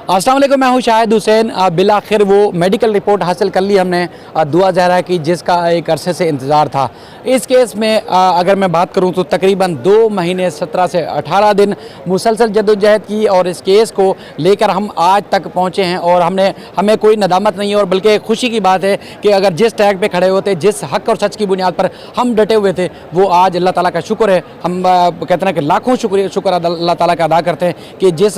अस्सलाम वालेकुम, मैं हूं शाहिद हुसैन। बिलाखिर वो मेडिकल रिपोर्ट हासिल कर ली हमने दुआ ज़हरा की, जिसका एक अरसे से इंतज़ार था। इस केस में अगर मैं बात करूं तो तकरीबन 2 महीने 17 से 18 दिन मुसलसल जद्दोजहद की और इस केस को लेकर हम आज तक पहुंचे हैं। और हमें कोई नदामत नहीं है और बल्कि खुशी की बात है कि अगर जिस ट्रैक पे खड़े होते, जिस हक़ और सच की बुनियाद पर हम डटे हुए थे, वो आज अल्लाह ताला का शुक्र है। हम कहते हैं कि लाखों शुक्र अल्लाह ताला का अदा करते हैं कि जिस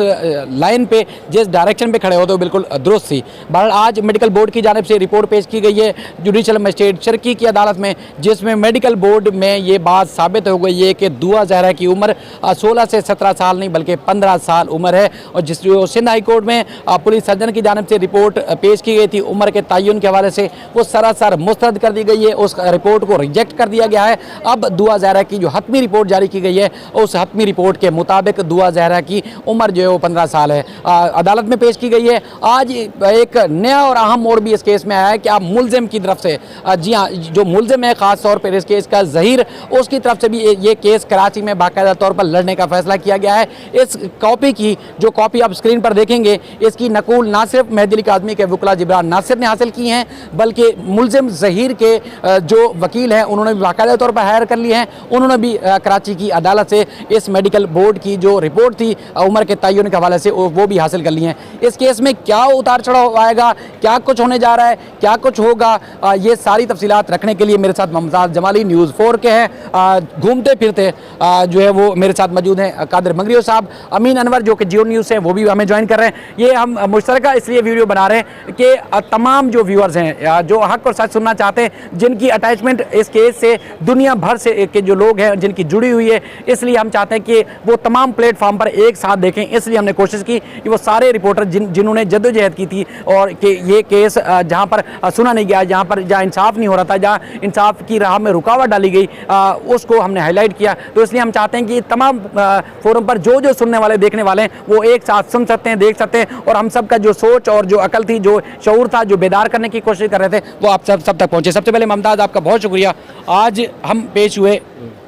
लाइन पे, जिस डायरेक्शन पे खड़े होते हो बिल्कुल दुरुस्त थी। बहरहाल आज मेडिकल बोर्ड की जानिब से रिपोर्ट पेश की गई है जुडिशल मजिस्ट्रेट शर्की की अदालत में, जिसमें मेडिकल बोर्ड में ये बात साबित हो गई है कि दुआ ज़हरा की उम्र 16 से 17 साल नहीं बल्कि 15 साल उम्र है। और जिस जो सिंध हाई कोर्ट में पुलिस सर्जन की जानिब से रिपोर्ट पेश की गई थी उम्र के तयन के हवाले से, वो सरासर मुस्तरद कर दी गई है। उस रिपोर्ट को रिजेक्ट कर दिया गया है। अब दुआ ज़हरा की जो हतमी रिपोर्ट जारी की गई है, उस हतमी रिपोर्ट के मुताबिक दुआ ज़हरा की उम्र जो है वो 15 साल है। अदालत में पेश की गई है। आज एक नया और अहम मोड़ भी इस केस में आया है कि आप मुलजिम की तरफ से, जी हाँ, जो मुलजिम है ख़ास तौर पर इस केस का ज़हीर, उसकी तरफ से भी ये केस कराची में बाकायदा तौर पर लड़ने का फैसला किया गया है। इस कॉपी की जो कॉपी आप स्क्रीन पर देखेंगे, इसकी नकूल ना सिर्फ मेहदी अली काज़मी के वकला जिब्रान नासिर ने हासिल की हैं, बल्कि मुलजिम ज़हीर के जो वकील हैं उन्होंने भी बाकायदा तौर पर हायर कर लिए हैं। उन्होंने भी कराची की अदालत से इस मेडिकल बोर्ड की जो रिपोर्ट थी उम्र के तयन के हवाले से वो भी हासिल कर ली हैं। इस केस में क्या उतार चढ़ाव आएगा, क्या कुछ होने जा रहा है, क्या कुछ होगा, ये सारी तफसीलात रखने के लिए मेरे साथ मुमताज़ जमाली न्यूज़ 4 के हैं। घूमते फिरते जो है वो मेरे साथ मौजूद हैं कादिर मंगरियो साहब, अमीन अनवर जो कि जियो न्यूज़ से, वो भी हमें ज्वाइन कर रहे हैं। ये हम मुश्तरका इसलिए वीडियो बना रहे हैं कि तमाम जो व्यूअर्स हैं, जो हक़ और सच सुनना चाहते हैं, जिनकी अटैचमेंट इस केस से दुनिया भर से के जो लोग हैं जिनकी जुड़ी हुई है, इसलिए हम चाहते हैं कि वो तमाम प्लेटफॉर्म पर एक साथ देखें। इसलिए हमने कोशिश की कि वो सारे रिपोर्टर जिन्होंने जद्दोजहद की थी और कि ये केस जहाँ पर सुना नहीं गया, जहाँ इंसाफ नहीं हो रहा था, जहाँ इंसाफ की राह में रुकावट डाली गई, उसको हमने हाईलाइट किया। तो इसलिए हम चाहते हैं कि तमाम फोरम पर जो सुनने वाले, देखने वाले हैं, वो एक साथ सुन सकते हैं, देख सकते हैं। और हम सब का जो सोच और जो अकल थी, जो शऊर था, जो बेदार करने की कोशिश कर रहे थे, वो आप सब तक पहुँचे। सबसे पहले मुमताज़, आपका बहुत शुक्रिया। आज हम पेश हुए,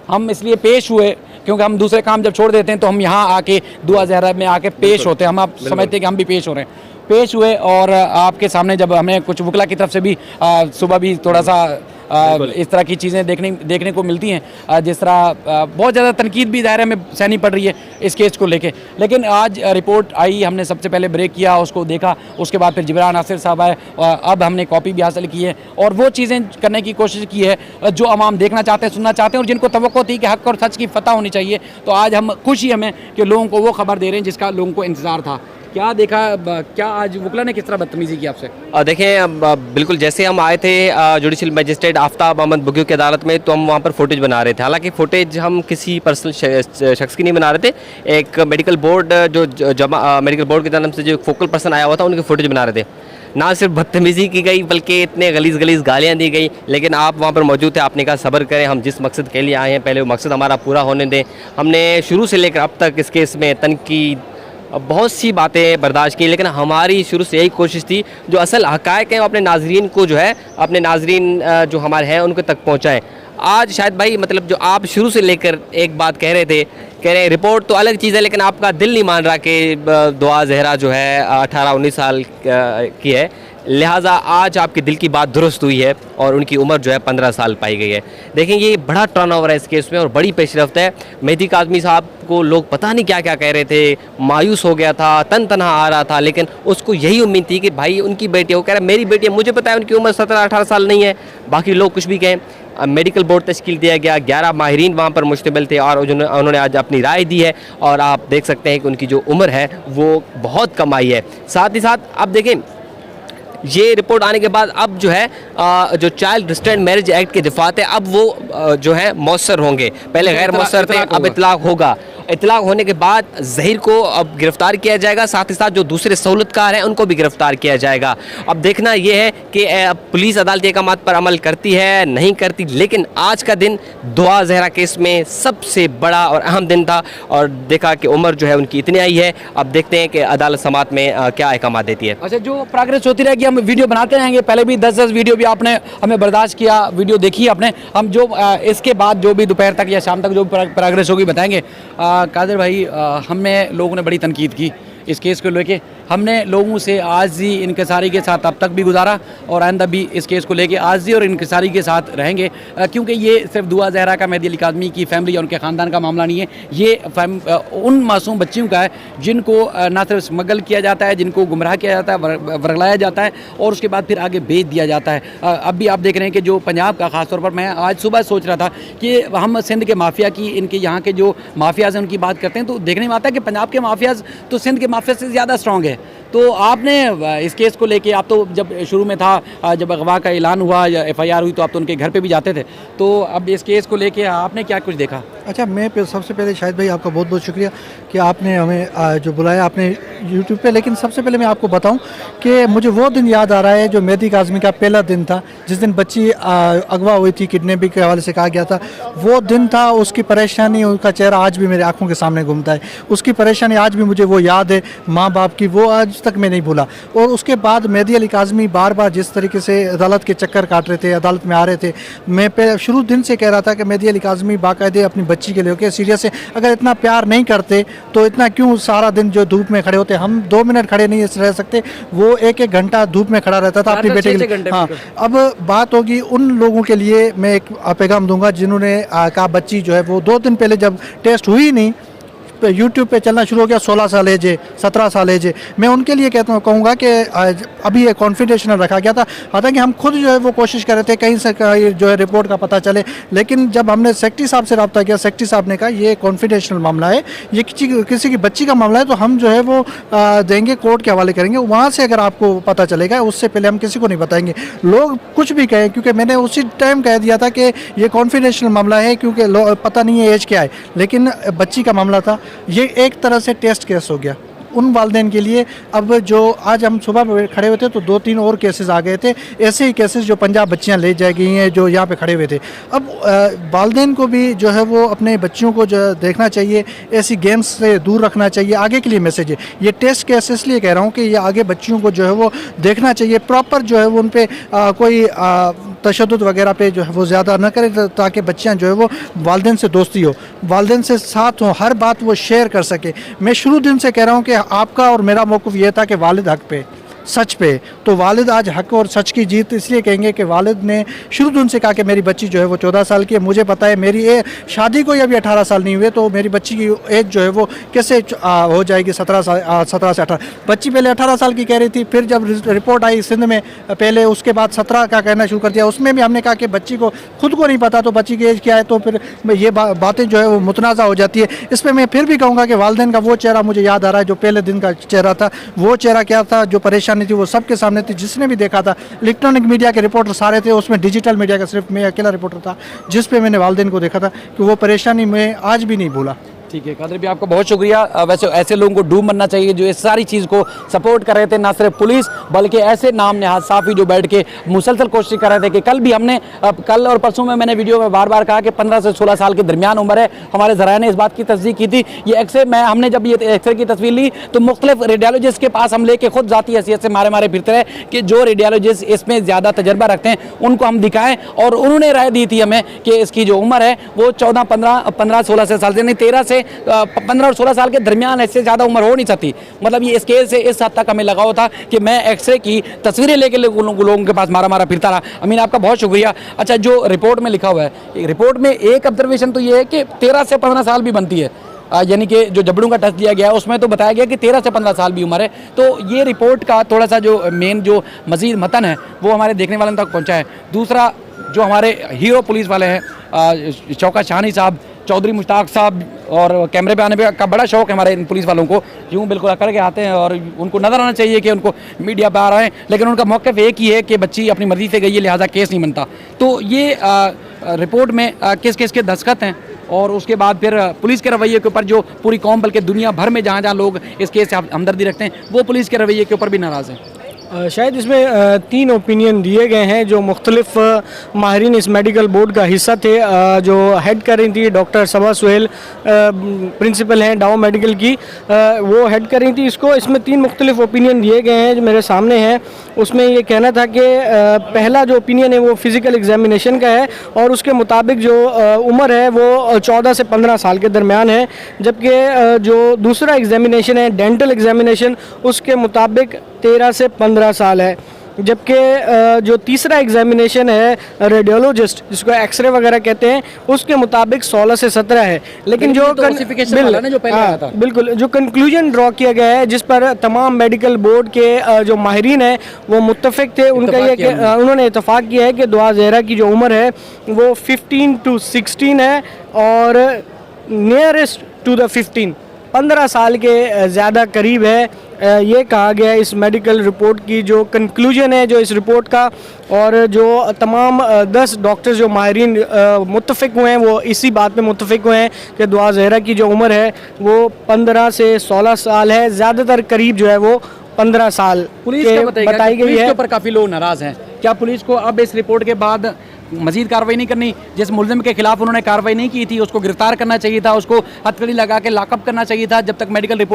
हम इसलिए पेश हुए क्योंकि हम दूसरे काम जब छोड़ देते हैं तो हम यहाँ आके दुआ ज़हरा में आके पेश होते हैं। हम आप समझते हैं कि हम भी पेश हो रहे हैं, पेश हुए। और आपके सामने जब हमें कुछ वकला की तरफ से भी सुबह भी थोड़ा सा इस तरह की चीज़ें देखने को मिलती हैं, जिस तरह बहुत ज़्यादा तनकीद भी दायरे में सहनी पड़ रही है इस केस को लेके। लेकिन आज रिपोर्ट आई, हमने सबसे पहले ब्रेक किया, उसको देखा, उसके बाद फिर जिब्रान नासिर साहब आए, अब हमने कॉपी भी हासिल की है और वो चीज़ें करने की कोशिश की है जो आवाम देखना चाहते हैं, सुनना चाहते हैं और जिनको तवक्को थी कि हक़ और सच की फतह होनी चाहिए। तो आज हम खुशी हमें कि लोगों को वो खबर दे रहे हैं जिसका लोगों को इंतज़ार था। क्या देखा, क्या आज वकला ने किस तरह बदतमीज़ी की आपसे? देखें, बिल्कुल जैसे हम आए थे जुडिशल मजिस्ट्रेट आफ्ताब अहमद बुग्गियों की अदालत में, तो हम वहाँ पर फुटेज बना रहे थे। हालांकि फुटेज हम किसी पर्सनल शख्स की नहीं बना रहे थे, एक मेडिकल बोर्ड मेडिकल बोर्ड की तरफ से जो फोकल पर्सन आया हुआ था उनकी फुटेज बना रहे थे। ना सिर्फ बदतमीज़ी की गई बल्कि इतने गलीज़ गालियाँ दी गई, लेकिन आप वहाँ पर मौजूद थे। आपने कहा सब्र करें, हम जिस मकसद के लिए आए हैं पहले वो मकसद हमारा पूरा होने दें। हमने शुरू से लेकर अब तक इस केस में तनकीद, बहुत सी बातें बर्दाश्त की, लेकिन हमारी शुरू से यही कोशिश थी जो असल हक़ाइक़ हैं अपने नाज़रीन को जो है, अपने नाज़रीन जो हमारे हैं उनके तक पहुँचाएँ। आज शायद भाई, मतलब जो आप शुरू से लेकर एक बात कह रहे हैं रिपोर्ट तो अलग चीज़ है, लेकिन आपका दिल नहीं मान रहा कि दुआ ज़हरा जो है 18-19 साल की है, लिहाजा आज आपके दिल की बात दुरुस्त हुई है और उनकी उम्र जो है 15 साल पाई गई है। देखें, ये बड़ा टर्नओवर है इस केस में और बड़ी पेशरफ्त है। मेहदी काज़मी साहब को लोग पता नहीं क्या क्या कह रहे थे, मायूस हो गया था, तनहा आ रहा था, लेकिन उसको यही उम्मीद थी कि भाई उनकी बेटी है। वो कह रहा है मेरी बेटी है, मुझे पता है उनकी उम्र 17-18 साल नहीं है, बाकी लोग कुछ भी कहें। मेडिकल बोर्ड तश्कील दिया गया, 11 माहिरीन वहाँ पर मुश्तमिल थे और उन्होंने आज अपनी राय दी है और आप देख सकते हैं कि उनकी जो उम्र है वो बहुत कम आई है। साथ ही साथ आप देखें, ये रिपोर्ट आने के बाद अब जो है जो चाइल्ड रिस्ट्रेंट मैरिज एक्ट के दफात है, अब वो जो है मौसर होंगे। पहले गैर मौसर थे, अब इतलाक होगा। इतलाक होने के बाद ज़हीर को अब गिरफ़्तार किया जाएगा, साथ ही साथ जो दूसरे सहूलतकार हैं उनको भी गिरफ़्तार किया जाएगा। अब देखना यह है कि पुलिस अदालती अहकामात पर अमल करती है नहीं करती, लेकिन आज का दिन दुआ ज़हरा केस में सबसे बड़ा और अहम दिन था और देखा कि उम्र जो है उनकी इतनी आई है। अब देखते हैं कि अदालत समात में क्या अहकामात देती है। अच्छा, जो प्रोग्रेस होती रहेगी, हम वीडियो बनाते रहेंगे। पहले भी 10-10 वीडियो भी आपने हमें बर्दाश्त किया, वीडियो देखी आपने। हम जो इसके बाद जो भी दोपहर तक या शाम तक जो प्रोग्रेस होगी बताएंगे। कादिर भाई, हमें लोगों ने बड़ी तनकीद की इस केस को लेके हमने लोगों से आज ही इंकिसारी के साथ अब तक भी गुजारा और आइंदा भी इस केस को लेके आज ही और इंकिसारी के साथ रहेंगे, क्योंकि ये सिर्फ दुआ जहरा का, मेहदी अली काज़मी की फैमिली या उनके ख़ानदान का मामला नहीं है। ये उन मासूम बच्चियों का है जिनको ना सिर्फ स्मगल किया जाता है, जिनको गुमराह किया जाता है, वर्गलाया जाता है और उसके बाद फिर आगे बेच दिया जाता है। अब भी आप देख रहे हैं कि जो पंजाब का ख़ासतौर पर, मैं आज सुबह सोच रहा था कि हम सिंध के माफिया की, इनके यहाँ के जो माफियाज़ हैं उनकी बात करते हैं तो देखने में आता है कि पंजाब के माफियाज़ तो सिंध के माफिया से ज़्यादा स्ट्रॉन्ग है। तो आपने इस केस को लेके, आप तो जब शुरू में था, जब अगवा का ऐलान हुआ या FIR हुई तो आप तो उनके घर पे भी जाते थे, तो अब इस केस को लेके आपने क्या कुछ देखा? अच्छा, मैं सबसे पहले शाहिद भाई आपका बहुत बहुत शुक्रिया कि आपने हमें जो बुलाया आपने यूट्यूब पे। लेकिन सबसे पहले मैं आपको बताऊं कि मुझे वो दिन याद आ रहा है जो मेहदी काज़मी का पहला दिन था, जिस दिन बच्ची अगवा हुई थी, किडनैपिंग के हवाले से कहा गया था। वो दिन था, उसकी परेशानी, उसका चेहरा आज भी मेरे आंखों के सामने घूमता है। उसकी परेशानी आज भी मुझे वो याद है, माँ बाप की, वो आज तक मैं नहीं भूला। और उसके बाद मेहदी अली काज़मी बार बार जिस तरीके से अदालत के चक्कर काट रहे थे, अदालत में आ रहे थे, मैं शुरू दिन से कह रहा था कि मेहदी अली काज़मी बाकायदे अपनी बच्ची के लिए होकर सीरियस है। अगर इतना प्यार नहीं करते तो इतना क्यों सारा दिन जो धूप में खड़े होते? हम 2 मिनट खड़े नहीं रह सकते, वो 1-1 घंटा धूप में खड़ा रहता था अपने बेटे के लिए। हाँ, अब बात होगी उन लोगों के लिए, मैं एक पैगाम दूंगा जिन्होंने कहा बच्ची जो है वो 2 दिन पहले जब टेस्ट हुई नहीं, यूट्यूब पे चलना शुरू हो गया, 16 साल एज है, 17 साल एज है। मैं उनके लिए कहूँगा कि अभी ये कॉन्फिडेंशियल रखा गया था। हालांकि हम खुद जो है वो कोशिश कर रहे थे कहीं से जो है रिपोर्ट का पता चले, लेकिन जब हमने सेक्रेटरी साहब से रब्ता किया, सेक्रेटरी साहब ने कहा ये कॉन्फिडेंशियल मामला है, ये किसी की बच्ची का मामला है, तो हम जो है वो देंगे, कोर्ट के हवाले करेंगे, वहाँ से अगर आपको पता चलेगा, उससे पहले हम किसी को नहीं बताएंगे। लोग कुछ भी कहें, क्योंकि मैंने उसी टाइम कह दिया था कि ये कॉन्फिडेंशियल मामला है, क्योंकि पता नहीं है एज क्या है, लेकिन बच्ची का मामला था। ये एक तरह से टेस्ट केस हो गया उन वालिदैन के लिए। अब जो आज हम सुबह खड़े हुए थे तो 2-3 और केसेस आ गए थे, ऐसे ही केसेस जो 50 बच्चियां ले जाई गई हैं जो यहाँ पे खड़े हुए थे। अब वालिदैन को भी जो है वो अपने बच्चियों को जो देखना चाहिए, ऐसी गेम्स से दूर रखना चाहिए। आगे के लिए मैसेज है, ये टेस्ट केस इसलिए कह रहा हूँ कि ये आगे बच्चियों को जो है वो देखना चाहिए, प्रॉपर जो है वो उन पर कोई तशद्दुद वगैरह पे जो है वो ज़्यादा न करें, ताकि बच्चियाँ जो है वो वालिदैन से दोस्ती हो, वालिदैन से साथ हो, हर बात वो शेयर कर सके। मैं शुरू दिन से कह रहा हूँ कि आपका और मेरा मौक़िफ़ ये था कि वालिद हक पे, सच पे, तो वालिद आज हक और सच की जीत इसलिए कहेंगे कि वालिद ने शुरू दिन से कहा कि मेरी बच्ची जो है वो 14 साल की है। मुझे पता है मेरी शादी को अभी 18 साल नहीं हुए, तो मेरी बच्ची की एज जो है वो कैसे हो जाएगी 17 से 18। बच्ची पहले 18 साल की कह रही थी, फिर जब रिपोर्ट आई सिंध में पहले, उसके बाद 17 का कहना शुरू कर दिया। उसमें भी हमने कहा कि बच्ची को खुद को नहीं पता तो बच्ची की एज क्या है, तो फिर ये बातें जो है वो मुतनाज़ा हो जाती है। इस पर मैं फिर भी कहूँगा कि वालिदैन का वो चेहरा मुझे याद आ रहा है जो पहले दिन का चेहरा था। वो चेहरा क्या था, जो परेशानी थी वो सबके सामने थी, जिसने भी देखा था। इलेक्ट्रॉनिक मीडिया के रिपोर्टर सारे थे, उसमें डिजिटल मीडिया का सिर्फ मैं अकेला रिपोर्टर था जिस पे मैंने वालिदैन को देखा था, कि वो परेशानी मैं आज भी नहीं भूला। ठीक है कादर भी, आपका बहुत शुक्रिया। वैसे ऐसे लोगों को डूब बनना चाहिए जो इस सारी चीज़ को सपोर्ट कर रहे थे, ना सिर्फ पुलिस बल्कि ऐसे नाम नहाज साफ़ी जो बैठ के मुसलसल कोशिश कर रहे थे कि कल भी हमने, कल और परसों में मैंने वीडियो में बार बार कहा कि 15 से 16 साल के दरमियान उम्र है। हमारे ज़राए ने इस बात की तस्दीक की थी। ये एक्सरे में हमने जब ये एक्सरे की तस्वीर ली तो मुख्तलिफ रेडियोलॉजिस्ट के पास हम लेके खुद ज़ाती हैसियत से मारे फिरते रहे कि जो रेडियोलॉजिस्ट इसमें ज़्यादा तजर्बा रखते हैं उनको हम दिखाएँ, और उन्होंने राय दी थी हमें कि इसकी जो उम्र है वो 15-16 साल से नहीं, 13 से 15 और 16 साल के दरमियान, इससे ज़्यादा उम्र हो नहीं सकती। मतलब ये स्केल से इस हद तक हमें लगाव था कि मैं एक्सरे की तस्वीरें लेके लोगों के पास मारा फिरता रहा। अमीन, आपका बहुत शुक्रिया। अच्छा, जो रिपोर्ट में लिखा हुआ है, रिपोर्ट में एक ऑब्जर्वेशन तो ये है कि 13 से 15 साल भी बनती है, यानी कि जो जबड़ों का टेस्ट दिया गया है उसमें तो बताया गया कि 13 से 15 साल भी उम्र है। तो ये रिपोर्ट का थोड़ा सा जो मेन जो मज़ीद मतन है वो हमारे देखने वालों तक पहुँचा है। दूसरा, जो हमारे हीरो पुलिस वाले हैं शौकत शाहनी साहब, चौधरी मुश्ताक साहब, और कैमरे पे आने का बड़ा शौक़ है हमारे इन पुलिस वालों को, यूँ बिल्कुल अकड़ के आते हैं और उनको नज़र आना चाहिए कि उनको मीडिया पे आ रहे हैं, लेकिन उनका मौक़िफ़ एक ही है कि बच्ची अपनी मर्ज़ी से गई है, लिहाजा केस नहीं बनता। तो ये रिपोर्ट में किस किस के दस्तखत हैं, और उसके बाद फिर पुलिस के रवैये के ऊपर जो पूरी कौम बल्कि दुनिया भर में जहाँ लोग इस केस से हमदर्दी रखते हैं वो पुलिस के रवैये के ऊपर भी नाराज़ हैं। शायद इसमें 3 ओपिनियन दिए गए हैं जो मुख्तलिफ माहिरीन इस मेडिकल बोर्ड का हिस्सा थे। जो हेड कर रही थी डॉक्टर सबा सुहेल, प्रिंसिपल हैं डाउ मेडिकल की, वो हेड कर रही थी इसको। इसमें 3 मुख्तलिफ ओपिनियन दिए गए हैं जो मेरे सामने हैं। उसमें ये कहना था कि पहला जो ओपिनियन है वो फिज़िकल एग्जामिनेशन का है और उसके मुताबिक जो उम्र है वो 14 से 15 साल के दरमियान है, जबकि जो दूसरा एग्जामिनेशन है डेंटल एग्जामिनेशन उसके मुताबिक 13 से 15 साल है, जबकि जो तीसरा एग्जामिनेशन है रेडियोलॉजिस्ट जिसको एक्सरे वगैरह कहते हैं उसके मुताबिक 16 से 17 है। लेकिन जो बिल्कुल जो कंक्लूजन ड्रॉ किया गया है जिस पर तमाम मेडिकल बोर्ड के जो माहिरीन हैं वो मुत्तफिक थे, उनका ये उन्होंने इतफाक़ किया है कि दुआ ज़हरा की जो उम्र है वो 15 to 16 है और नियरेस्ट टू द 15 साल के ज़्यादा करीब है। ये कहा गया है इस मेडिकल रिपोर्ट की जो कंक्लूजन है जो इस रिपोर्ट का, और जो तमाम 10 डॉक्टर्स जो माहिरीन मुत्तफिक हुए हैं वो इसी बात पे मुत्तफिक हुए हैं कि दुआ ज़हरा की जो उम्र है वो 15 से 16 साल है, ज़्यादातर करीब जो है वो 15 साल पुलिस बताई गई है। के ऊपर काफ़ी लोग नाराज़ हैं। क्या पुलिस को अब इस रिपोर्ट के बाद मजीद कार्रवाई नहीं करनी? जिस मुलजिम के खिलाफ उन्होंने कार्रवाई नहीं की थी उसको गिरफ्तार करना चाहिए था, उसको हथकड़ी लगा के लॉकअप करना चाहिए था जब तक मेडिकल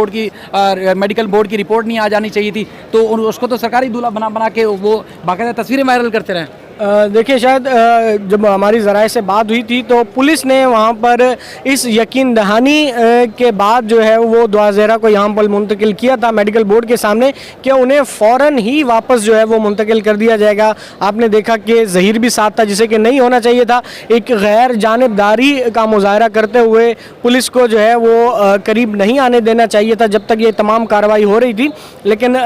बोर्ड की रिपोर्ट नहीं आ जानी चाहिए थी। तो उसको तो सरकारी दूल्हा बना के वो बाकायदा तस्वीरें वायरल करते रहे। देखिए शायद जब हमारी ज़राए से बात हुई थी तो पुलिस ने वहाँ पर इस यकीन दहानी के बाद जो है वो दुआ ज़हरा को यहाँ पर मुंतकिल किया था मेडिकल बोर्ड के सामने कि उन्हें फ़ौरन ही वापस जो है वो मुंतकिल कर दिया जाएगा। आपने देखा कि ज़हीर भी साथ था जिसे कि नहीं होना चाहिए था। एक गैर जानिबदारी का मुजाहरा करते हुए पुलिस को जो है वो करीब नहीं आने देना चाहिए था जब तक ये तमाम कार्रवाई हो रही थी। लेकिन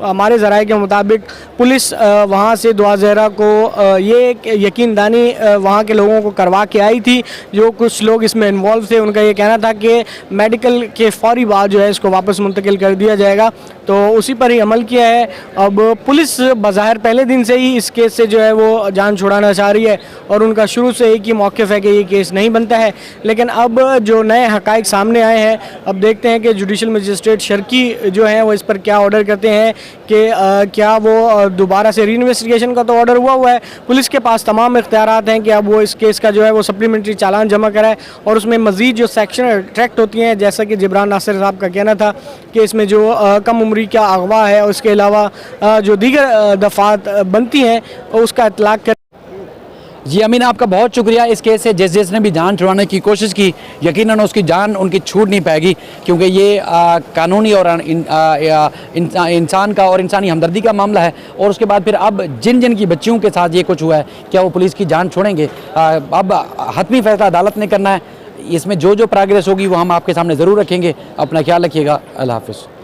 हमारे ज़राए के मुताबिक पुलिस वहाँ से दुआ ज़हरा को ये एक यकीन दानी वहाँ के लोगों को करवा के आई थी। जो कुछ लोग इसमें इन्वॉल्व थे उनका ये कहना था कि मेडिकल के फौरी बाद जो है इसको वापस मुंतकिल कर दिया जाएगा, तो उसी पर ही अमल किया है। अब पुलिस बज़ाहिर पहले दिन से ही इस केस से जो है वो जान छुड़ाना चाह रही है और उनका शुरू से एक ही मौक़िफ़ है कि ये केस नहीं बनता है। लेकिन अब जो नए हक़ाइक़ सामने आए हैं, अब देखते हैं कि जुडिशल मजिस्ट्रेट शर्की जो हैं वो इस पर क्या ऑर्डर करते हैं कि क्या वो दोबारा से रीइन्वेस्टिगेशन का तो ऑर्डर हुआ है। पुलिस के पास तमाम इख्तियारात हैं कि अब वो इस केस का जो है वो सप्लीमेंट्री चालान जमा कराए और उसमें मज़ीद जो सेक्शन अट्रैक्ट होती हैं, जैसा कि जिब्रान नासिर साहब का कहना था कि इसमें जो कम उम्री का अगवा है उसके अलावा जो दीगर दफ़ात बनती हैं उसका इतलाक़ कर। जी अमीन, आपका बहुत शुक्रिया। इस केस से जिसने भी जान छुड़ाने की कोशिश की यकीनन उसकी जान उनकी छूट नहीं पाएगी, क्योंकि ये कानूनी और इंसान का और इंसानी हमदर्दी का मामला है। और उसके बाद फिर अब जिन की बच्चियों के साथ ये कुछ हुआ है, क्या वो पुलिस की जान छोड़ेंगे? अब हतमी फैसला अदालत ने करना है। इसमें जो प्रोग्रेस होगी वो हम आपके सामने ज़रूर रखेंगे। अपना ख्याल रखिएगा। अल्लाह हाफ़िज़।